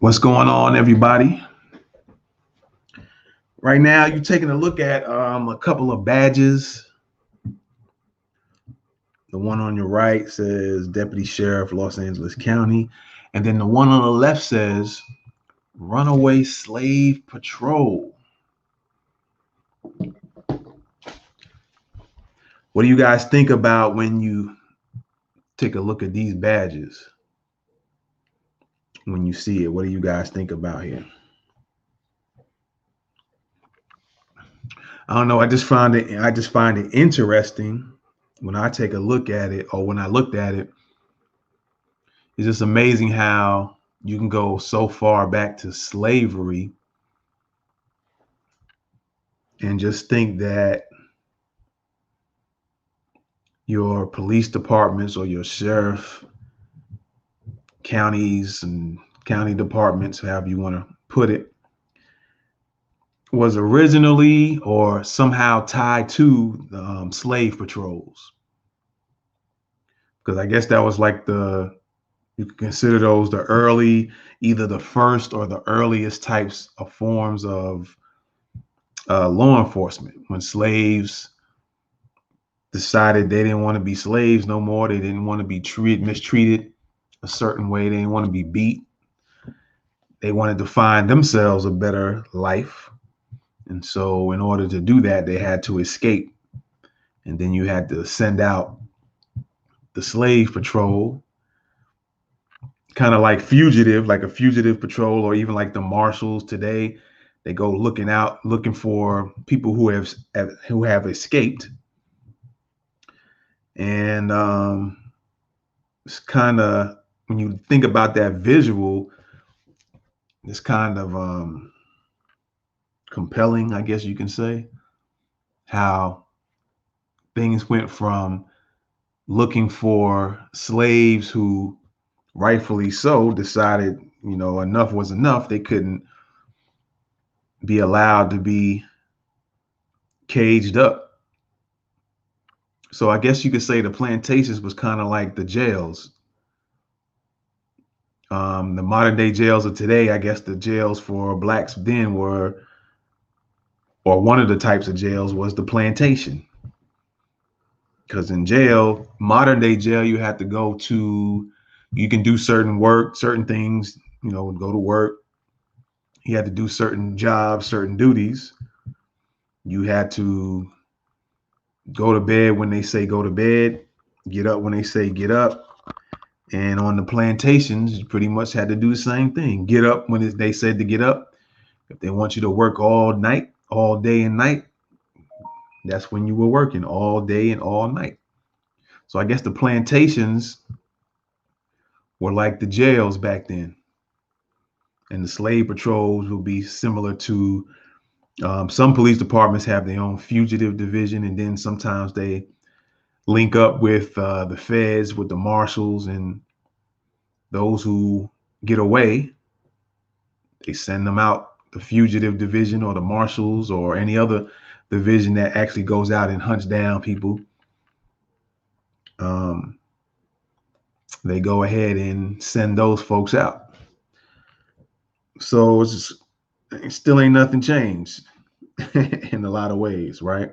What's going on, everybody? Right now, you're taking a look at a couple of badges. The one on your right says Deputy Sheriff, Los Angeles County, and then the one on the left says Runaway Slave Patrol. What do you guys think about when you take a look at these badges? When you see it, what do you guys think about here? I don't know. I just find it interesting when I take a look at it, or when I looked at it. It's just amazing how you can go so far back to slavery and just think that your police departments or your sheriff, counties and county departments, however you want to put it, was originally or somehow tied to slave patrols. Because I guess that was like you could consider those the early, either the first or the earliest types of forms of law enforcement. When slaves decided they didn't want to be slaves no more, they didn't want to be mistreated a certain way, they didn't want to be beat, they wanted to find themselves a better life. And so in order to do that, they had to escape. And then you had to send out the slave patrol, kind of like a fugitive patrol, or even like the marshals today. They go looking for people who have escaped. And it's kind of, when you think about that visual, it's kind of compelling, I guess you can say, how things went from looking for slaves who rightfully so decided, enough was enough. They couldn't be allowed to be caged up. So I guess you could say the plantations was kind of like the jails. The modern day jails of today, I guess the jails for blacks then were, or one of the types of jails was the plantation. Because in jail, modern day jail, you have to you can do certain things, go to work. You had to do certain jobs, certain duties. You had to go to bed when they say go to bed, get up when they say get up. And on the plantations, you pretty much had to do the same thing. Get up when they said to get up. If they want you to work all night, all day and night, that's when you were working all day and all night. So I guess the plantations were like the jails back then. And the slave patrols will be similar to some police departments have their own fugitive division, and then sometimes they link up with the feds, with the marshals, and those who get away, they send them out, the fugitive division or the marshals or any other division that actually goes out and hunts down people. They go ahead and send those folks out. So it still ain't nothing changed in a lot of ways, right?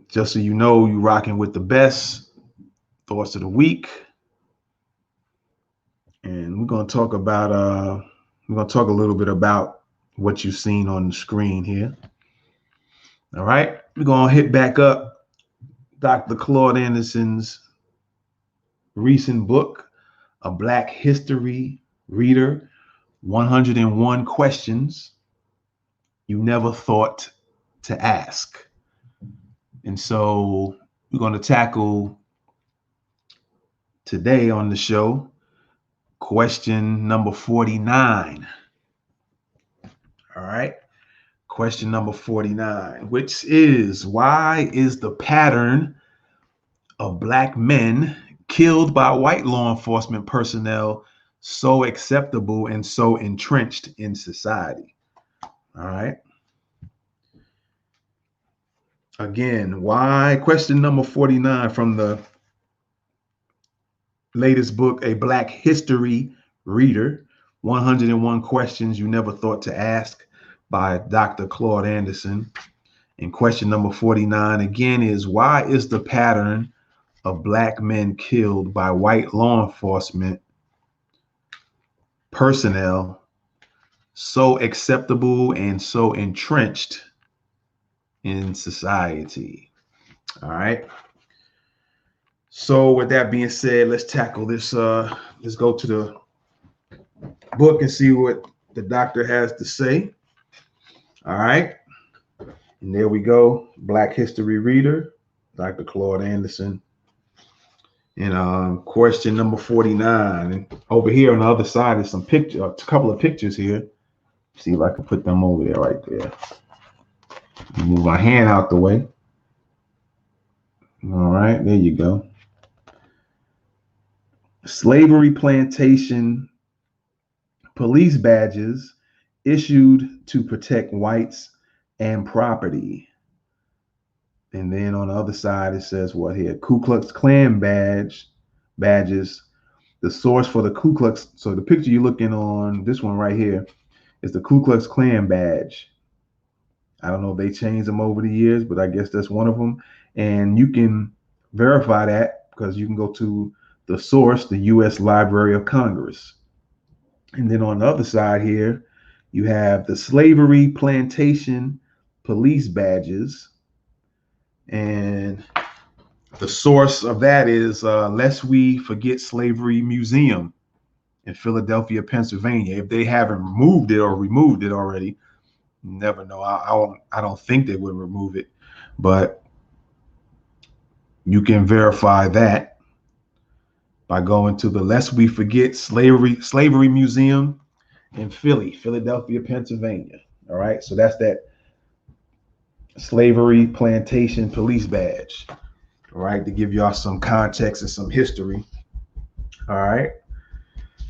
Just so you know, you rocking with the best thoughts of the week. And we're going to talk a little bit about what you've seen on the screen here. All right. We're going to hit back up Dr. Claude Anderson's recent book, A Black History Reader, 101 Questions You Never Thought to Ask. And so we're going to tackle today on the show question number 49. All right. Question number 49, which is, why is the pattern of Black men killed by white law enforcement personnel so acceptable and so entrenched in society? All right. Again, why? Question number 49 from the latest book, A Black History Reader, 101 Questions You Never Thought to Ask by Dr. Claude Anderson. And question number 49 again is, why is the pattern of Black men killed by white law enforcement personnel so acceptable and so entrenched in society? All right. So with that being said, let's tackle this. Let's go to the book and see what the doctor has to say. All right. And there we go. Black History Reader, Dr. Claude Anderson. And question number 49. And over here on the other side is some picture, a couple of pictures here. See if I can put them over there right there. Move my hand out the way. All right, there you go. Slavery plantation police badges issued to protect whites and property. And then on the other side, it says what here? Ku Klux Klan badges. The source for the Ku Klux. So the picture you're looking on, this one right here, is the Ku Klux Klan badge. I don't know if they changed them over the years, but I guess that's one of them. And you can verify that because you can go to the source, the U.S. Library of Congress. And then on the other side here, you have the slavery plantation police badges. And the source of that is Lest We Forget Slavery Museum in Philadelphia, Pennsylvania. If they haven't removed it already, never know. I don't think they would remove it, but you can verify that by going to the Lest We Forget Slavery Museum in Philadelphia, Pennsylvania. All right, so that's that slavery plantation police badge. All right, to give y'all some context and some history. All right,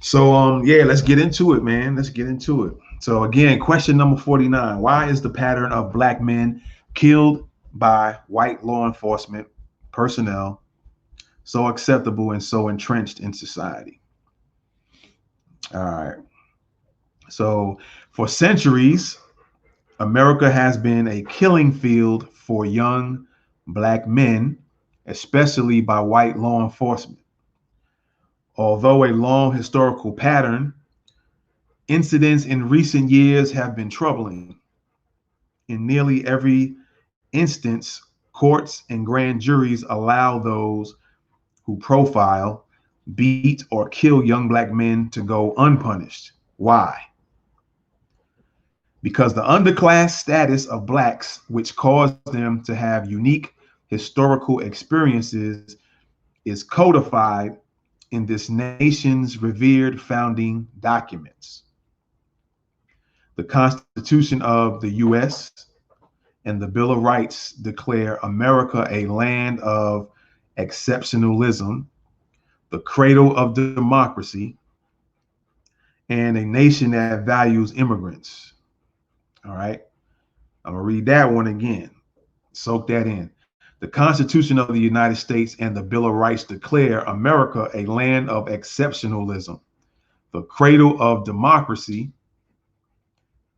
so yeah, let's get into it, man. Let's get into it. So again, question number 49: why is the pattern of Black men killed by white law enforcement personnel so acceptable and so entrenched in society? All right. So for centuries, America has been a killing field for young Black men, especially by white law enforcement. Although a long historical pattern, incidents in recent years have been troubling. In nearly every instance, courts and grand juries allow those who profile, beat, or kill young Black men to go unpunished. Why? Because the underclass status of Blacks, which caused them to have unique historical experiences, is codified in this nation's revered founding documents. The Constitution of the U.S. and the Bill of Rights declare America a land of exceptionalism, the cradle of democracy, and a nation that values immigrants. All right, I'm gonna read that one again. Soak that in. The Constitution of the United States and the Bill of Rights declare America a land of exceptionalism, the cradle of democracy,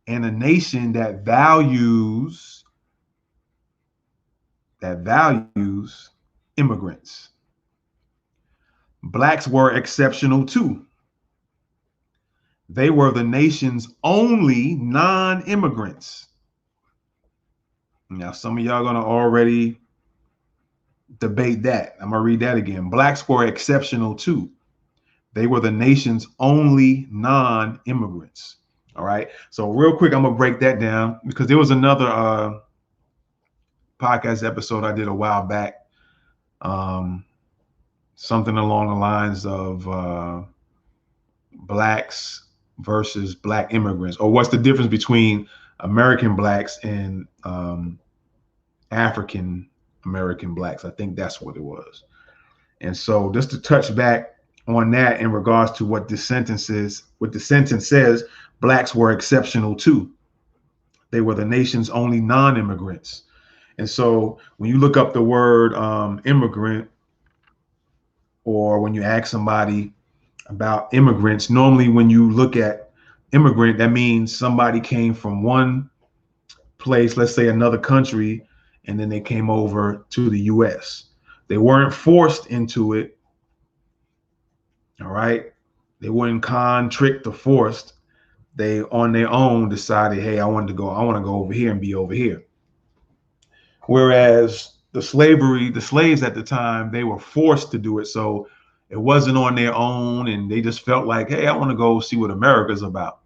and a nation that values immigrants. Blacks were exceptional too. They were the nation's only non-immigrants. Now, some of y'all are gonna already debate that. I'm gonna read that again. Blacks were exceptional too. They were the nation's only non-immigrants. All right. So real quick, I'm gonna break that down because there was another podcast episode I did a while back. Something along the lines of Blacks versus Black immigrants, or what's the difference between American Blacks and African American Blacks. I think that's what it was. And so just to touch back on that in regards to what this sentence is, what the sentence says, Blacks were exceptional too. They were the nation's only non-immigrants. And so when you look up the word immigrant or when you ask somebody about immigrants, normally when you look at immigrant, that means somebody came from one place, let's say another country, and then they came over to the US. They weren't forced into it. All right. They weren't tricked or forced. They on their own decided, hey, I want to go over here and be over here. Whereas the slaves at the time, they were forced to do it. So it wasn't on their own, and they just felt like, hey, I want to go see what America's about.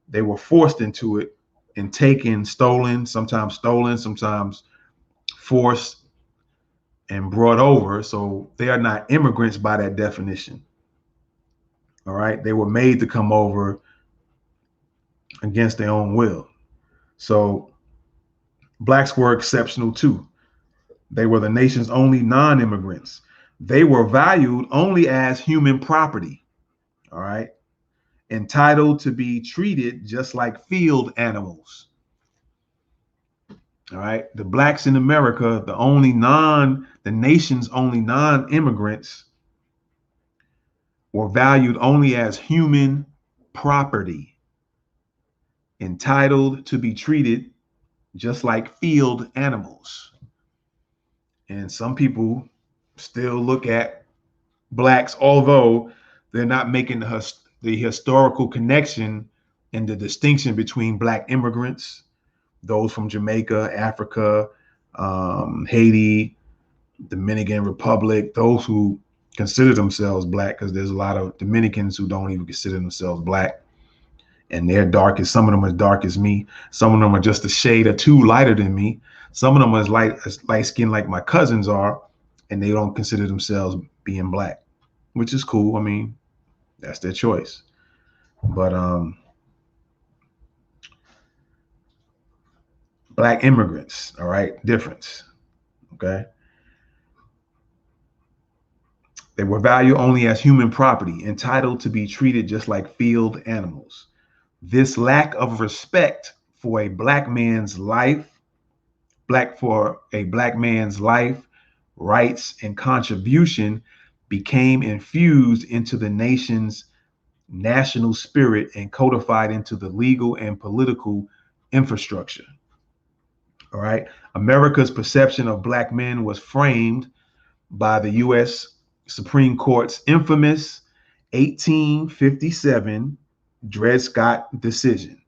They were forced into it and taken, sometimes forced and brought over. So they are not immigrants by that definition. All right. They were made to come over against their own will. So blacks were exceptional too. They were the nation's only non-immigrants. They were valued only as human property. All right. Entitled to be treated just like field animals. All right. The blacks in America, the nation's only non-immigrants, were valued only as human property, entitled to be treated just like field animals. And some people still look at blacks, although they're not making the historical connection and the distinction between black immigrants, those from Jamaica, Africa, Haiti, Dominican Republic, those who consider themselves black, because there's a lot of Dominicans who don't even consider themselves black. And they're dark as some of them are dark as me. Some of them are just a shade or two lighter than me. Some of them are as light skinned like my cousins are, and they don't consider themselves being black, which is cool. I mean, that's their choice. But black immigrants, all right, difference. Okay. They were valued only as human property, entitled to be treated just like field animals. This lack of respect for a black man's life, rights, and contribution became infused into the nation's national spirit and codified into the legal and political infrastructure. All right. America's perception of black men was framed by the U.S. Supreme Court's infamous 1857 Dred Scott decision.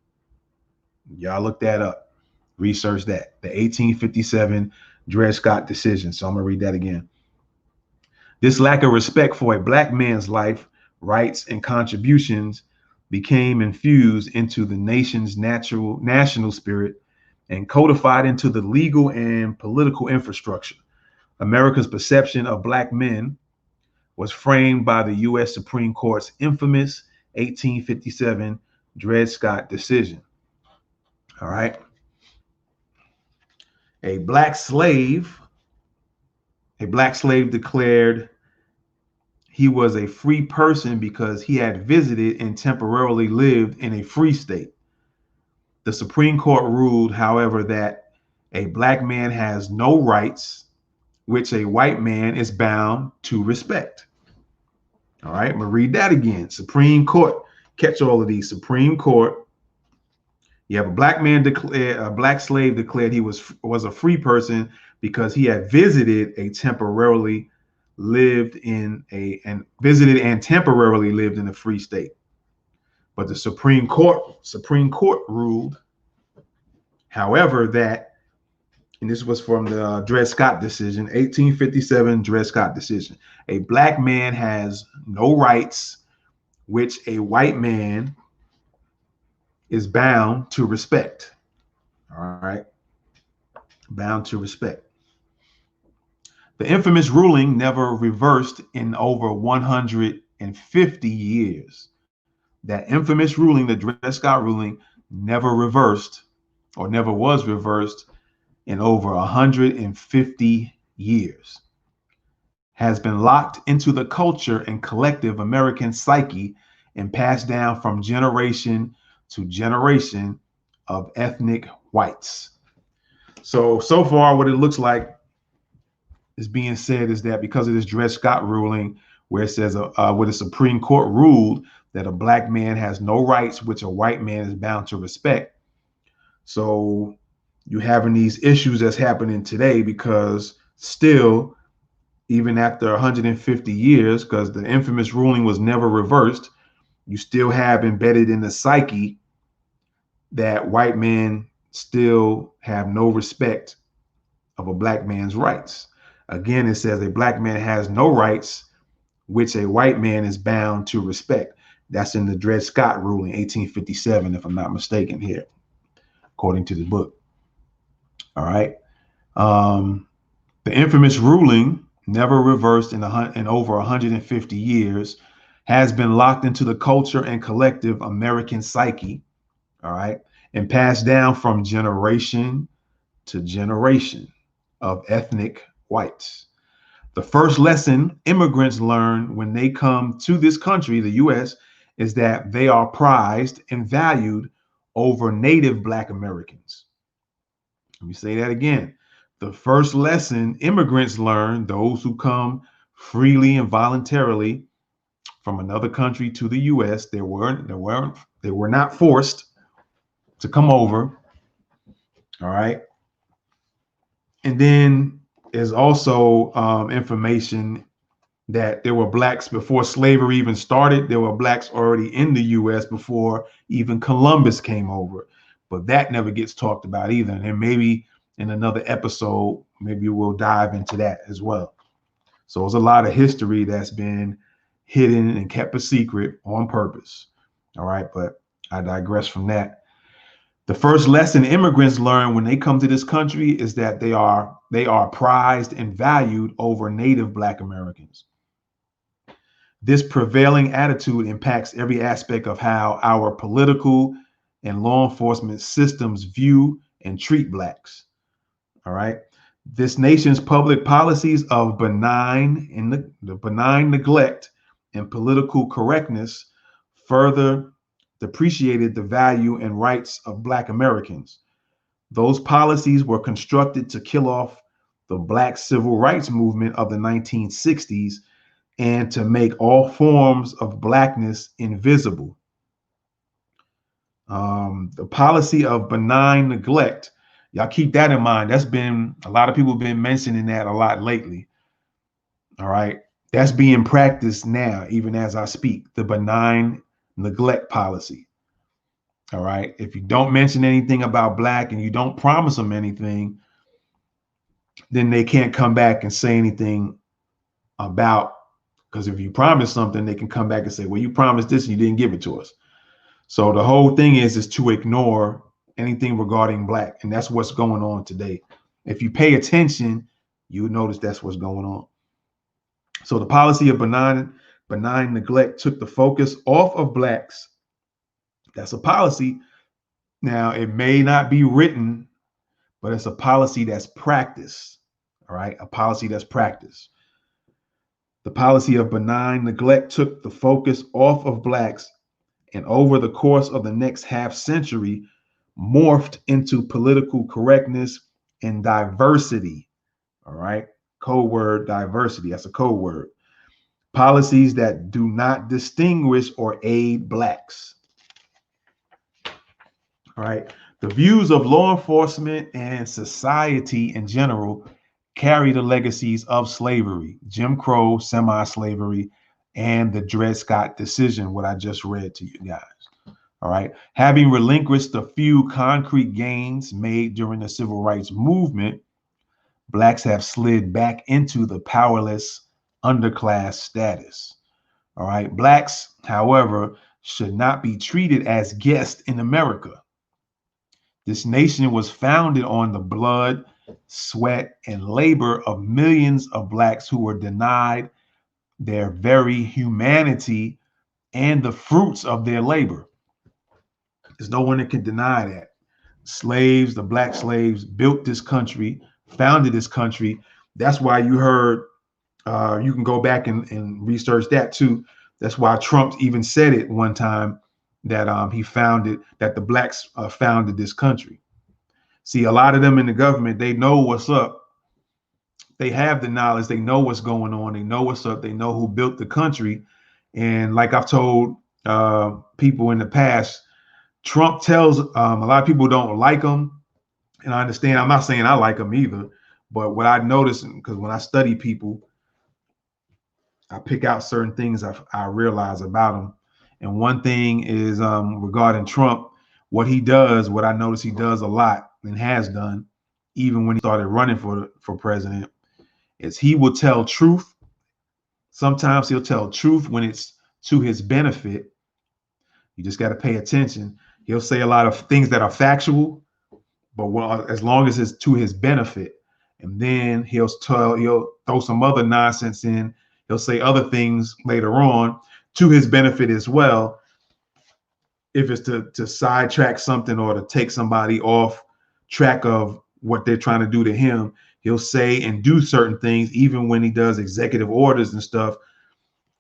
Y'all look that up, research that. The 1857 Dred Scott decision. So I'm going to read that again. This lack of respect for a black man's life, rights, and contributions became infused into the nation's national spirit and codified into the legal and political infrastructure. America's perception of black men was framed by the U.S. Supreme Court's infamous 1857 Dred Scott decision. All right. A black slave declared he was a free person because he had visited and temporarily lived in a free state. The Supreme Court ruled, however, that a black man has no rights which a white man is bound to respect. All right, I'm gonna read that again. Supreme Court, catch all of these. Supreme Court. You have a black slave declared he was a free person because he had visited and temporarily lived in a free state. But the Supreme Court ruled, however, that, and this was from the Dred Scott decision, 1857 Dred Scott decision, a black man has no rights which a white man is bound to respect. All right. Bound to respect. The infamous ruling never reversed in over 150 years. That infamous ruling, the Dred Scott ruling, never was reversed in over 150 years. Has been locked into the culture and collective American psyche and passed down from generation to generation of ethnic whites. So far, what it looks like is being said is that because of this Dred Scott ruling, where it says, where the Supreme Court ruled that a black man has no rights which a white man is bound to respect. So you're having these issues that's happening today because still, even after 150 years, because the infamous ruling was never reversed, you still have embedded in the psyche that white men still have no respect of a black man's rights. Again, it says a black man has no rights which a white man is bound to respect. That's in the Dred Scott ruling, 1857, if I'm not mistaken here, according to the book. All right. The infamous ruling, never reversed in over 150 years, has been locked into the culture and collective American psyche, all right, and passed down from generation to generation of ethnic whites. The first lesson immigrants learn when they come to this country, the U.S., is that they are prized and valued over native Black Americans. Let me say that again. The first lesson immigrants learn, those who come freely and voluntarily from another country to the U.S., they were not forced to come over. All right. And then there's also information that there were blacks before slavery even started. There were blacks already in the U.S. before even Columbus came over. But that never gets talked about either. And maybe in another episode, maybe we'll dive into that as well. So there's a lot of history that's been hidden and kept a secret on purpose. All right, but I digress from that. The first lesson immigrants learn when they come to this country is that they are prized and valued over native Black Americans. This prevailing attitude impacts every aspect of how our political and law enforcement systems view and treat Blacks. All right. This nation's public policies of benign neglect and political correctness further depreciated the value and rights of Black Americans. Those policies were constructed to kill off the Black civil rights movement of the 1960s and to make all forms of Blackness invisible. The policy of benign neglect, y'all keep that in mind. That's been, a lot of people have been mentioning that a lot lately. All right. That's being practiced now, even as I speak, the benign neglect policy. All right. If you don't mention anything about Black and you don't promise them anything, then they can't come back and say anything about, because if you promise something, they can come back and say, well, you promised this and you didn't give it to us. So the whole thing is to ignore anything regarding Black. And that's what's going on today. If you pay attention, you would notice that's what's going on. So the policy of benign neglect took the focus off of Blacks. That's a policy. Now, it may not be written, but it's a policy that's practiced. All right. A policy that's practiced. The policy of benign neglect took the focus off of Blacks, and over the course of the next half century, morphed into political correctness and diversity. All right. Code word diversity. That's a code word. Policies that do not distinguish or aid Blacks. All right. The views of law enforcement and society in general carry the legacies of slavery, Jim Crow, semi-slavery, and the Dred Scott decision, what I just read to you guys. All right. Having relinquished the few concrete gains made during the civil rights movement, Blacks have slid back into the powerless underclass status. All right. Blacks, however, should not be treated as guests in America. This nation was founded on the blood, sweat, and labor of millions of Blacks who were denied their very humanity and the fruits of their labor. There's no one that can deny that. Slaves, the Black slaves, built this country, founded this country. That's why you heard, you can go back and research that too. That's why Trump even said it one time, that that the Blacks founded this country. See, a lot of them in the government, they know what's up they have the knowledge. They know what's going on. They know what's up. They know who built the country. And like I've told people in the past, Trump tells a lot of people don't like him. And I understand. I'm not saying I like him either. But what I notice, because when I study people, I pick out certain things I realize about him. And one thing is regarding Trump, what he does, what I notice he does a lot and has done, even when he started running for president, is he will tell truth. Sometimes he'll tell truth when it's to his benefit. You just got to pay attention. He'll say a lot of things that are factual, but as long as it's to his benefit. And then he'll throw some other nonsense in. He'll say other things later on to his benefit as well. If it's to sidetrack something or to take somebody off track of what they're trying to do to him, he'll say and do certain things. Even when he does executive orders and stuff,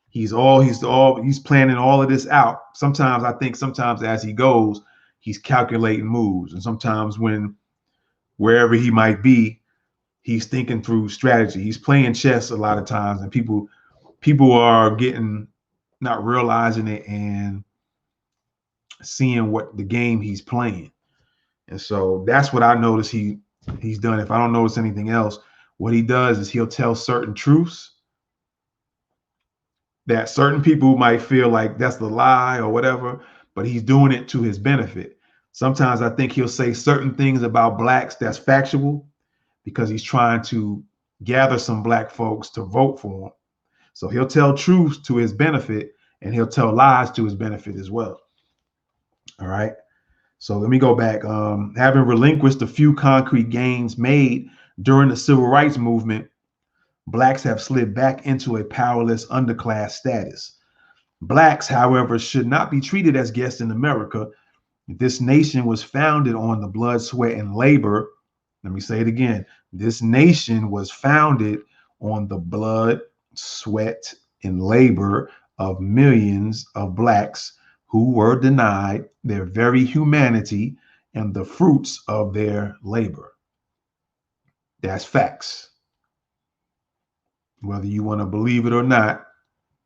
he's planning all of this out. Sometimes I think as he goes, he's calculating moves, and sometimes wherever he might be, he's thinking through strategy. He's playing chess a lot of times, and people are not realizing it and seeing what the game he's playing. And so that's what I notice he's done. If I don't notice anything else, what he does is he'll tell certain truths that certain people might feel like that's the lie or whatever, but he's doing it to his benefit. Sometimes I think he'll say certain things about blacks that's factual because he's trying to gather some black folks to vote for him. So he'll tell truths to his benefit and he'll tell lies to his benefit as well. All right. So let me go back. Having relinquished the few concrete gains made during the civil rights movement, blacks have slid back into a powerless underclass status. Blacks, however, should not be treated as guests in America. This nation was founded on the blood, sweat, and labor. Let me say it again. This nation was founded on the blood, sweat, and labor of millions of blacks who were denied their very humanity and the fruits of their labor. That's facts. Whether you want to believe it or not,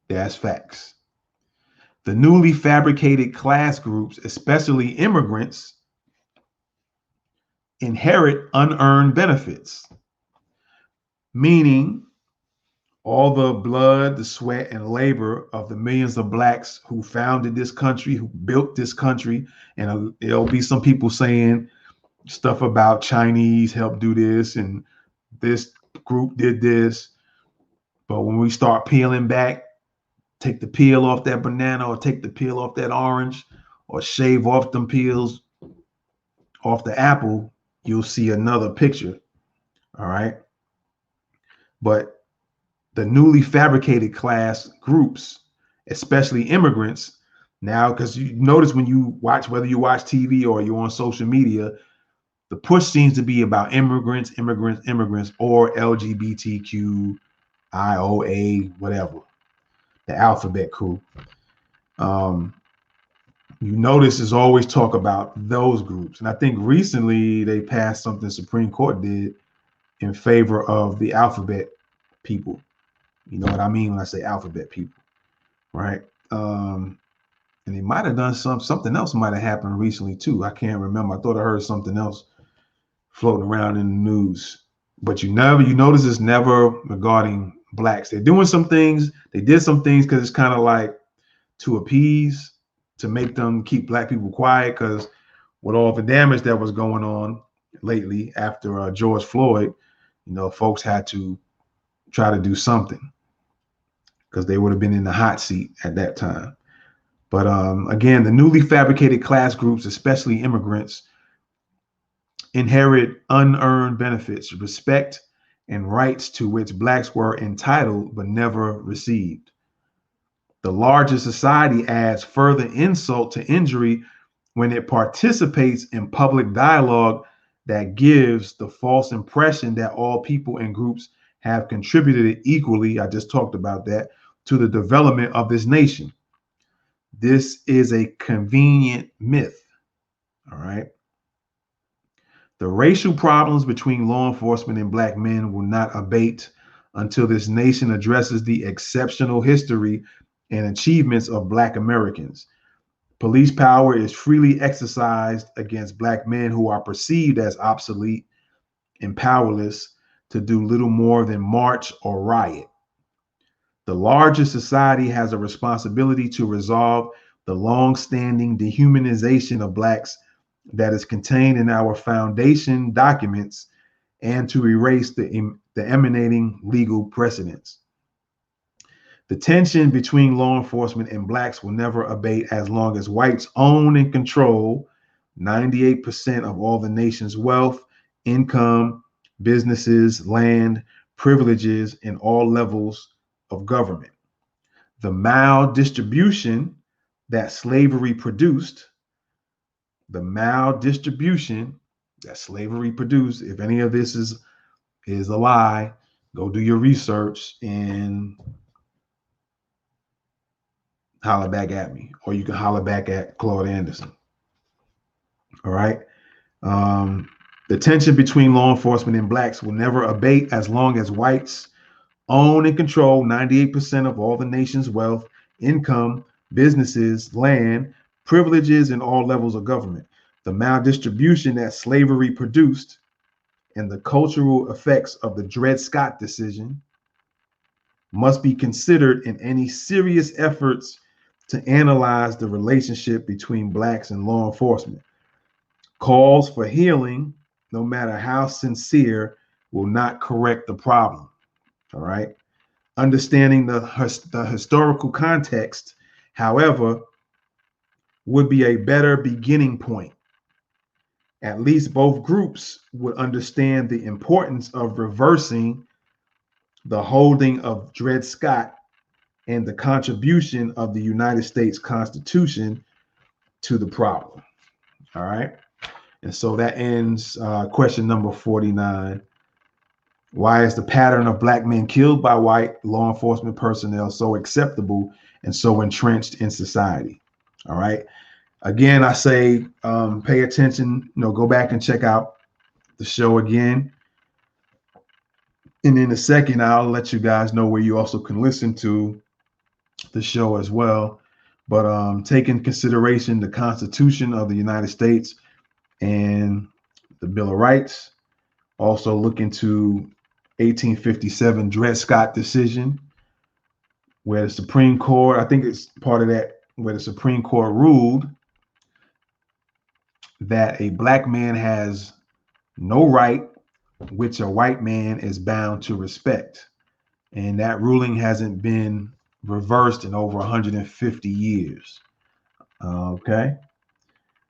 that's facts. The newly fabricated class groups, especially immigrants, inherit unearned benefits, meaning all the blood, the sweat, and labor of the millions of blacks who founded this country, who built this country. And there'll be some people saying stuff about Chinese helped do this and this group did this. But when we start peeling back, take the peel off that banana or take the peel off that orange or shave off them peels off the apple, you'll see another picture. All right. But the newly fabricated class groups, especially immigrants, now, because you notice when you watch, whether you watch TV or you're on social media, the push seems to be about immigrants, or LGBTQ, IOA, whatever, the alphabet crew. You notice there's always talk about those groups. And I think recently they passed something Supreme Court did in favor of the alphabet people. You know what I mean when I say alphabet people, right? And they might have done something else might have happened recently too. I can't remember. I thought I heard something else floating around in the news. But you notice it's never regarding blacks. They're doing some things. They did some things because it's kind of like to appease, to make them keep black people quiet, because with all the damage that was going on lately after George Floyd, folks had to try to do something because they would have been in the hot seat at that time. But again, the newly fabricated class groups, especially immigrants, inherit unearned benefits, respect, and rights to which blacks were entitled but never received. The larger society adds further insult to injury when it participates in public dialogue that gives the false impression that all people and groups have contributed equally, I just talked about that, to the development of this nation. This is a convenient myth, all right? The racial problems between law enforcement and black men will not abate until this nation addresses the exceptional history and achievements of black Americans. Police power is freely exercised against black men who are perceived as obsolete and powerless to do little more than march or riot. The larger society has a responsibility to resolve the long-standing dehumanization of blacks that is contained in our foundation documents and to erase the emanating legal precedents. The tension between law enforcement and blacks will never abate as long as whites own and control 98% of all the nation's wealth, income, businesses, land, privileges, and all levels of government. The maldistribution that slavery produced, if any of this is a lie, go do your research and holler back at me, or you can holler back at Claude Anderson. All right. The tension between law enforcement and blacks will never abate as long as whites own and control 98% of all the nation's wealth, income, businesses, land, privileges, and all levels of government. The maldistribution that slavery produced and the cultural effects of the Dred Scott decision must be considered in any serious efforts to analyze the relationship between blacks and law enforcement. Calls for healing, no matter how sincere, will not correct the problem. All right. Understanding the historical context, however, would be a better beginning point. At least both groups would understand the importance of reversing the holding of Dred Scott and the contribution of the United States Constitution to the problem. All right. And so that ends question number 49. Why is the pattern of black men killed by white law enforcement personnel so acceptable and so entrenched in society? All right. Again, I say pay attention, go back and check out the show again. And in a second, I'll let you guys know where you also can listen to the show as well. But take in consideration the Constitution of the United States and the Bill of Rights. Also look into 1857 Dred Scott decision, where the Supreme Court, I think it's part of that, where the Supreme Court ruled that a black man has no right which a white man is bound to respect. And that ruling hasn't been reversed in over 150 years. Okay.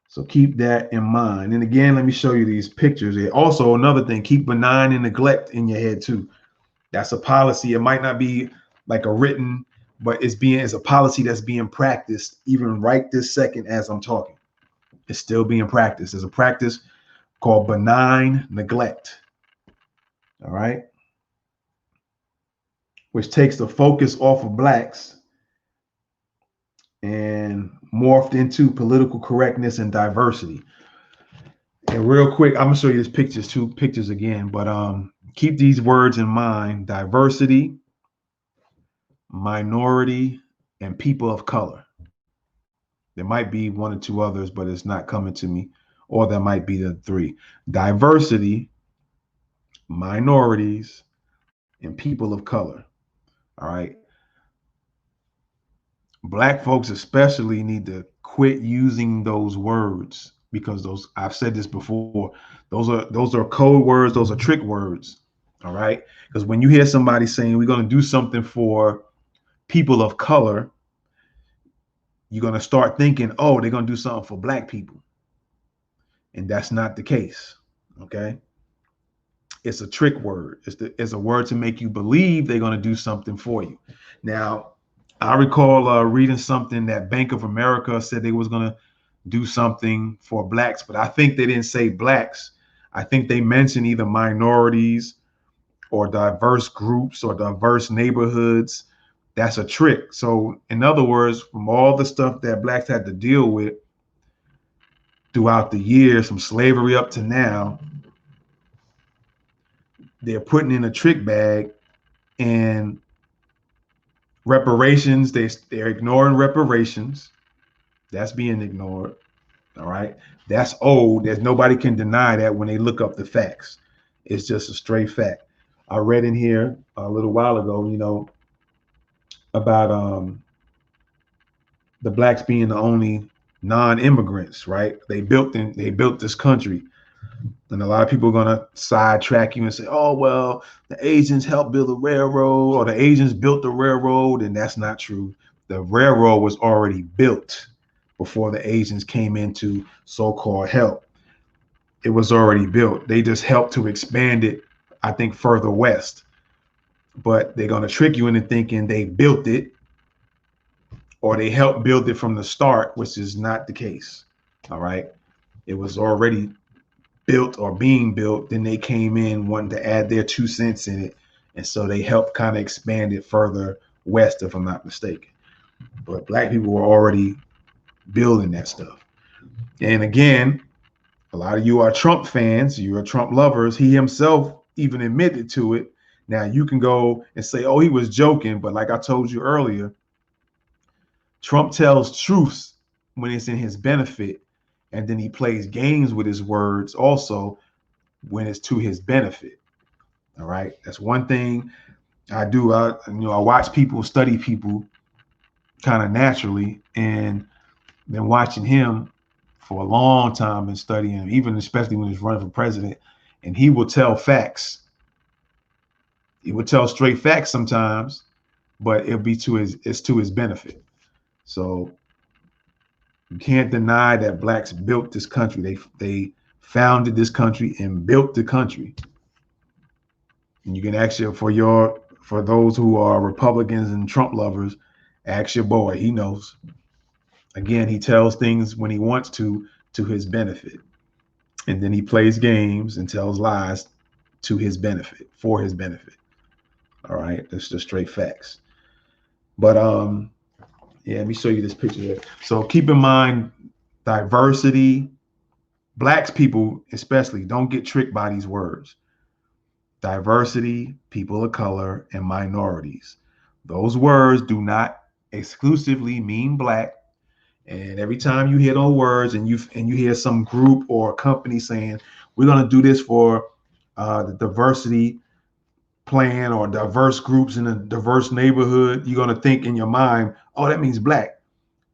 So keep that in mind. And again, let me show you these pictures. Also, another thing, keep benign and neglect in your head too. That's a policy. It might not be like a written, but it's a policy that's being practiced even right this second as I'm talking. It's still being practiced. There's a practice called benign neglect. All right. Which takes the focus off of blacks and morphed into political correctness and diversity. And real quick, I'm gonna show you these two pictures again, but keep these words in mind: diversity, minority, and people of color. There might be one or two others, but it's not coming to me, or that might be the three: diversity, minorities, and people of color. All right. Black folks especially need to quit using those words, because I've said this before, those are code words, those are trick words. All right. Because when you hear somebody saying we're going to do something for people of color, you're going to start thinking, oh, they're going to do something for black people. And that's not the case. Okay. It's a trick word. It's a word to make you believe they're going to do something for you. Now, I recall reading something that Bank of America said they was going to do something for blacks, but I think they didn't say blacks. I think they mentioned either minorities or diverse groups or diverse neighborhoods. That's a trick. So in other words, from all the stuff that blacks had to deal with throughout the years, from slavery up to now, they're putting in a trick bag, and reparations, they're ignoring reparations. That's being ignored. All right. That's old. There's nobody can deny that when they look up the facts. It's just a straight fact. I read in here a little while ago, about the blacks being the only non-immigrants, right? They built this country. And a lot of people are gonna sidetrack you and say, oh, well, the Asians helped build the railroad, or the Asians built the railroad, and that's not true. The railroad was already built before the Asians came into so-called help. It was already built. They just helped to expand it, I think, further west. But they're gonna trick you into thinking they built it or they helped build it from the start, which is not the case. All right. It was already built or being built. Then they came in wanting to add their 2 cents in it. And so they helped kind of expand it further west, if I'm not mistaken. But black people were already building that stuff. And again, a lot of you are Trump fans, you are Trump lovers. He himself even admitted to it. Now you can go and say, oh, he was joking. But like I told you earlier, Trump tells truths when it's in his benefit. And then he plays games with his words also when it's to his benefit. All right. That's one thing I do. I watch people, study people kind of naturally, and been watching him for a long time and studying him, even especially when he's running for president. And he will tell facts. He would tell straight facts sometimes, but it'll be to his benefit. So you can't deny that blacks built this country. They founded this country and built the country. And you can actually, for those who are Republicans and Trump lovers, ask your boy. He knows. Again, he tells things when he wants to his benefit. And then he plays games and tells lies to his benefit, for his benefit. All right. That's just straight facts. But yeah, let me show you this picture here. So keep in mind, diversity, blacks people especially, don't get tricked by these words. Diversity, people of color, and minorities. Those words do not exclusively mean black. And every time you hear those words and you hear some group or company saying, we're going to do this for the diversity plan or diverse groups in a diverse neighborhood, you're going to think in your mind, oh, that means black.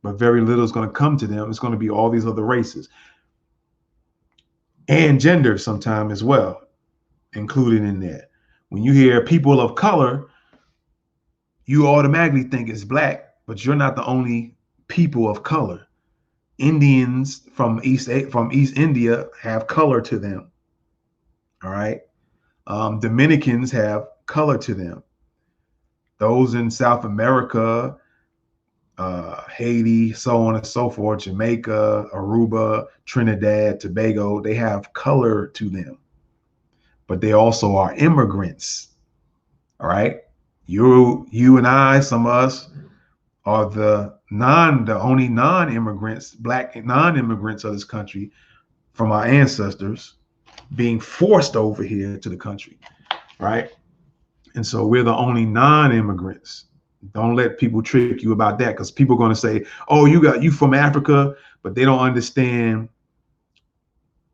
But very little is going to come to them. It's going to be all these other races and gender sometime as well, included in there. When you hear people of color, you automatically think it's black, but you're not the only people of color. Indians from East India have color to them. All right. Dominicans have color to them. Those in South America, Haiti, so on and so forth, Jamaica, Aruba, Trinidad, Tobago, they have color to them. But they also are immigrants. All right. You and I, some of us, are the only non-immigrants, black non-immigrants of this country from our ancestors being forced over here to the country, right? And so we're the only non-immigrants. Don't let people trick you about that, because people are going to say, oh, you from Africa, but they don't understand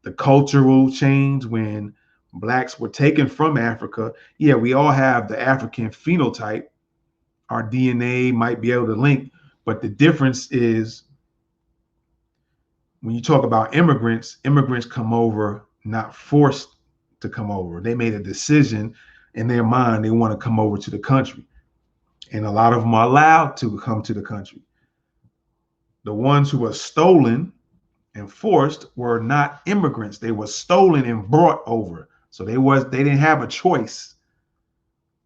the cultural change when blacks were taken from Africa. Yeah, we all have the African phenotype. Our DNA might be able to link, but the difference is when you talk about immigrants come over not forced to come over. They made a decision in their mind they want to come over to the country. And a lot of them are allowed to come to the country. The ones who were stolen and forced were not immigrants. They were stolen and brought over. So they didn't have a choice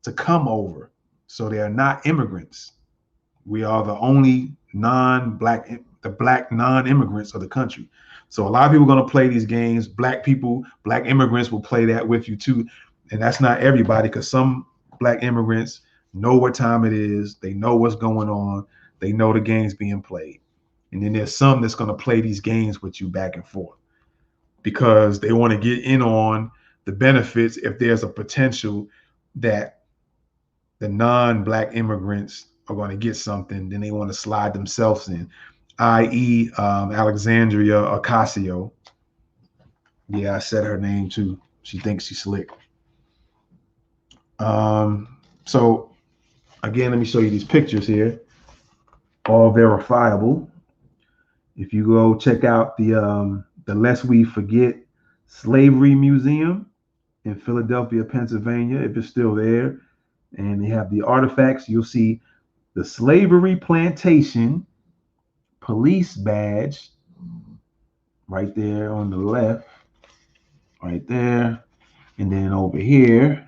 to come over. So they are not immigrants. We are the only black non-immigrants of the country. So a lot of people are going to play these games. Black immigrants will play that with you too. And that's not everybody, because some black immigrants know what time it is. They know what's going on. They know the game's being played. And then there's some that's going to play these games with you back and forth because they want to get in on the benefits if there's a potential that the non-Black immigrants are going to get something, then they want to slide themselves in, i.e. Alexandria Ocasio. Yeah, I said her name too. She thinks she's slick. So again, let me show you these pictures here, all verifiable. If you go check out the Lest We Forget Slavery Museum in Philadelphia, Pennsylvania, if it's still there, and they have the artifacts, you'll see the slavery plantation police badge right there on the left, right there. And then over here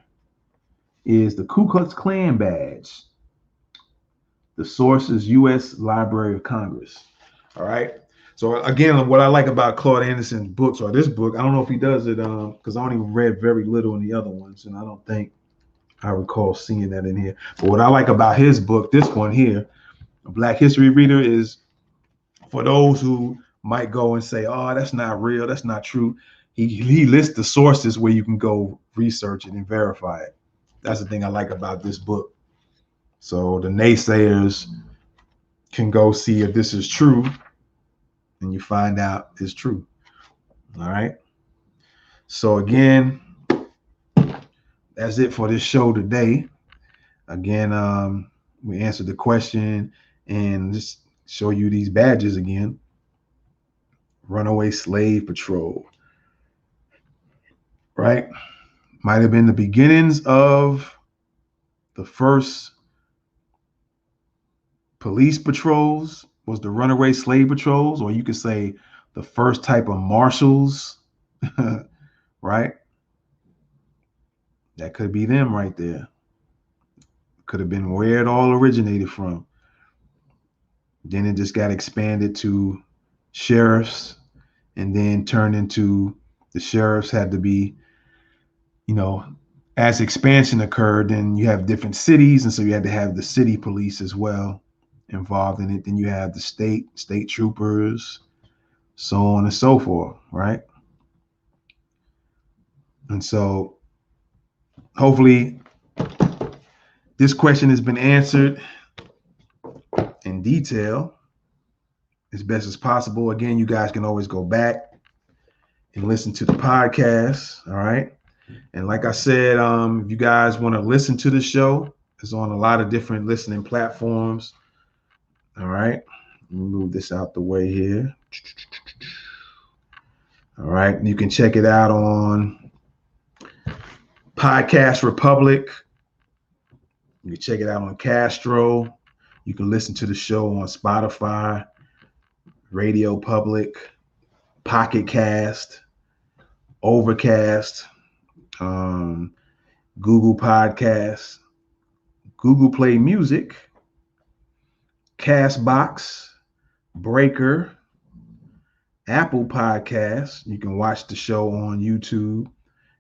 is the Ku Klux Klan badge. The source is U.S. Library of Congress. All right. So again, what I like about Claude Anderson's books, or this book, I don't know if he does it because I only read very little in the other ones, and I don't think I recall seeing that in here. But what I like about his book, this one here, A Black History Reader, is for those who might go and say, "Oh, that's not real, that's not true." He lists the sources where you can go research it and verify it. That's the thing I like about this book. So the naysayers can go see if this is true, and you find out it's true. All right. So again, that's it for this show today. Again, we answered the question and just show you these badges again. Runaway Slave Patrol. Right? Might have been the beginnings of the first police patrols, was the runaway slave patrols, or you could say the first type of marshals, right? That could be them right there. Could have been where it all originated from. Then it just got expanded to sheriffs, and then turned into the sheriffs had to be, as expansion occurred, then you have different cities, and so you had to have the city police as well involved in it. Then you have the state troopers, so on and so forth, right? And so hopefully this question has been answered in detail as best as possible. Again, you guys can always go back and listen to the podcast, all right? And like I said, if you guys want to listen to the show, it's on a lot of different listening platforms. All right. Let me move this out the way here. All right. You can check it out on Podcast Republic. You can check it out on Castro. You can listen to the show on Spotify, Radio Public, Pocket Cast, Overcast, Google Podcasts, Google Play Music, Castbox, Breaker, Apple Podcasts. You can watch the show on YouTube.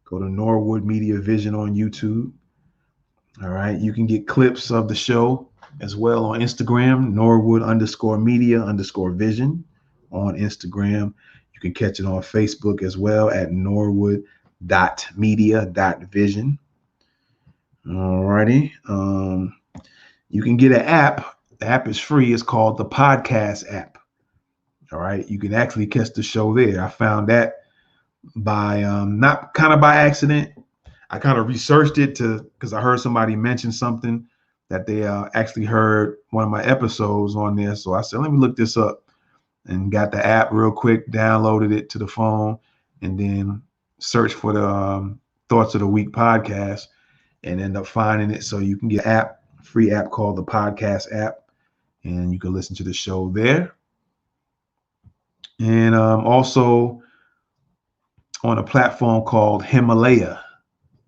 Go to Norwood Media Vision on YouTube. All right. You can get clips of the show as well on Instagram, Norwood_media_vision on Instagram. You can catch it on Facebook as well at Norwood.media.vision. All righty. You can get an app. The app is free. It's called the Podcast app. All right. You can actually catch the show there. I found that by not kind of by accident. I kind of researched it because I heard somebody mention something that they actually heard one of my episodes on there. So I said, let me look this up, and got the app real quick, downloaded it to the phone, and then searched for the Thoughts of the Week podcast, and end up finding it. So you can get an free app called the Podcast app, and you can listen to the show there. And also on a platform called Himalaya.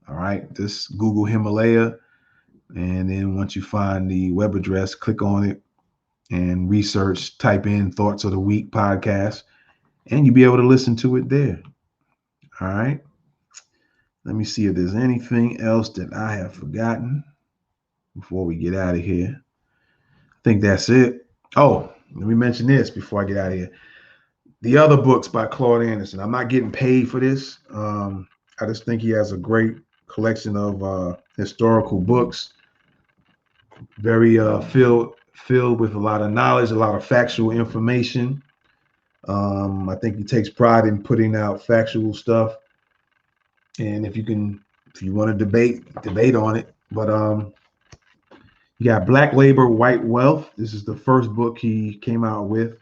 All right, just Google Himalaya, and then once you find the web address, click on it and research, type in Thoughts of the Week podcast, and you'll be able to listen to it there. All right. Let me see if there's anything else that I have forgotten before we get out of here. I think that's it. Oh, let me mention this before I get out of here. The other books by Claude Anderson. I'm not getting paid for this. I I just think he has a great collection of historical books, very filled with a lot of knowledge, a lot of factual information. I think he takes pride in putting out factual stuff. And if you want to debate on it. But you got Black Labor, White Wealth. This is the first book he came out with,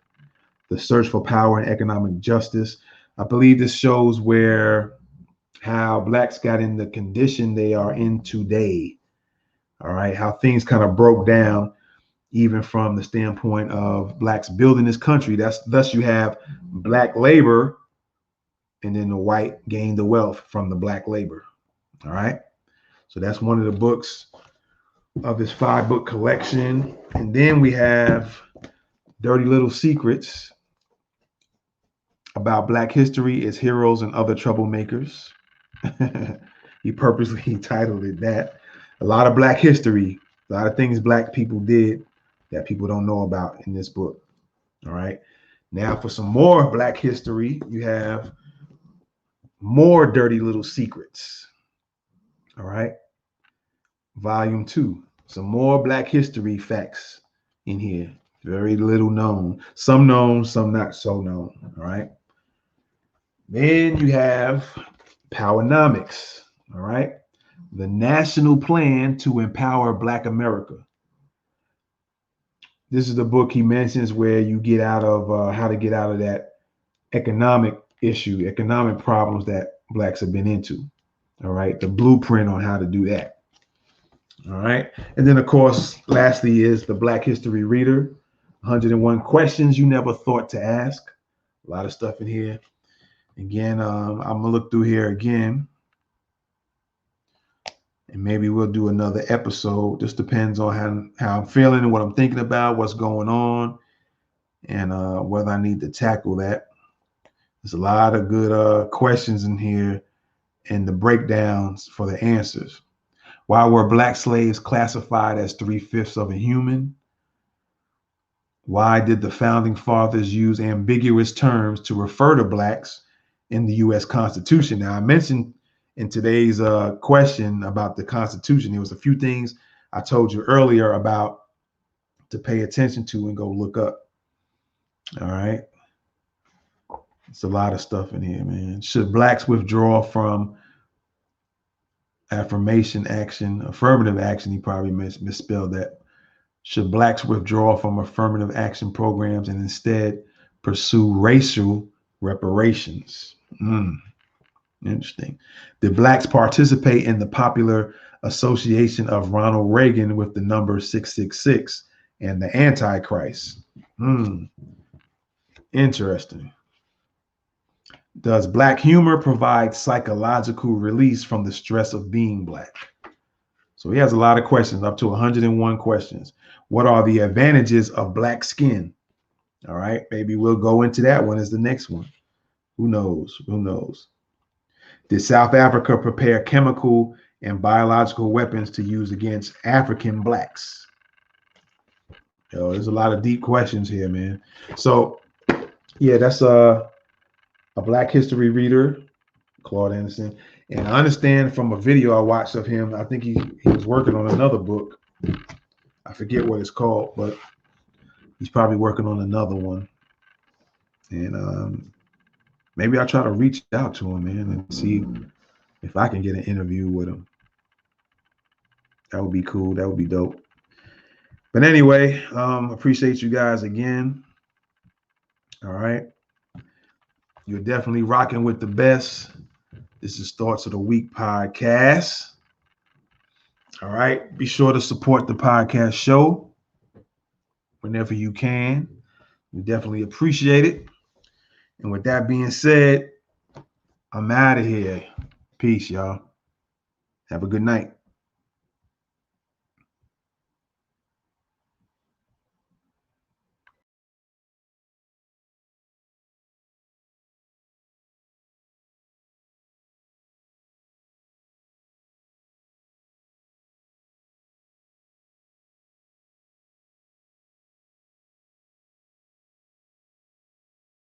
The Search for Power and Economic Justice. I believe this shows how blacks got in the condition they are in today. All right, how things kind of broke down, even from the standpoint of blacks building this country. Thus you have black labor, and then the white gained the wealth from the black labor. All right, so that's one of the books of his 5-book collection. And then we have Dirty Little Secrets about Black history, its heroes and other troublemakers. He purposely titled it that. A lot of Black history, a lot of things Black people did that people don't know about in this book. All right. Now for some more Black history, you have more Dirty Little Secrets. All right. Volume 2. Some more Black history facts in here. Very little known. Some known, some not so known. All right. Then you have Powernomics. All right. The National Plan to Empower Black America. This is the book he mentions where you get out of how to get out of that economic problems that blacks have been into. All right. The blueprint on how to do that. All right. And then, of course, lastly is the Black History Reader, 101 Questions You Never Thought to Ask. A lot of stuff in here. Again, I'm going to look through here again. And maybe we'll do another episode. Just depends on how I'm feeling and what I'm thinking about, what's going on, and whether I need to tackle that. There's a lot of good questions in here and the breakdowns for the answers. Why were black slaves classified as 3/5 of a human? Why did the founding fathers use ambiguous terms to refer to blacks in the U.S. Constitution? Now, I mentioned in today's question about the Constitution, there was a few things I told you earlier about to pay attention to and go look up. All right. It's a lot of stuff in here, man. Should blacks withdraw from affirmative action? He probably misspelled that. Should blacks withdraw from affirmative action programs and instead pursue racial reparations? Interesting. Did blacks participate in the popular association of Ronald Reagan with the number 666 and the Antichrist? Interesting. Does black humor provide psychological release from the stress of being black? So he has a lot of questions, up to 101 questions. What are the advantages of black skin? All right, maybe we'll go into that one as the next one. Who knows? Who knows? Did South Africa prepare chemical and biological weapons to use against African blacks? There's a lot of deep questions here, man. So, yeah, that's a Black History Reader, Claude Anderson. And I understand from a video I watched of him, I think he was working on another book. I forget what it's called, but he's probably working on another one. And maybe I'll try to reach out to him, man, and see if I can get an interview with him. That would be cool. That would be dope. But anyway, appreciate you guys again. All right. You're definitely rocking with the best. This is Thoughts of the Week podcast. All right. Be sure to support the podcast show whenever you can. We definitely appreciate it. And with that being said, I'm out of here. Peace, y'all. Have a good night.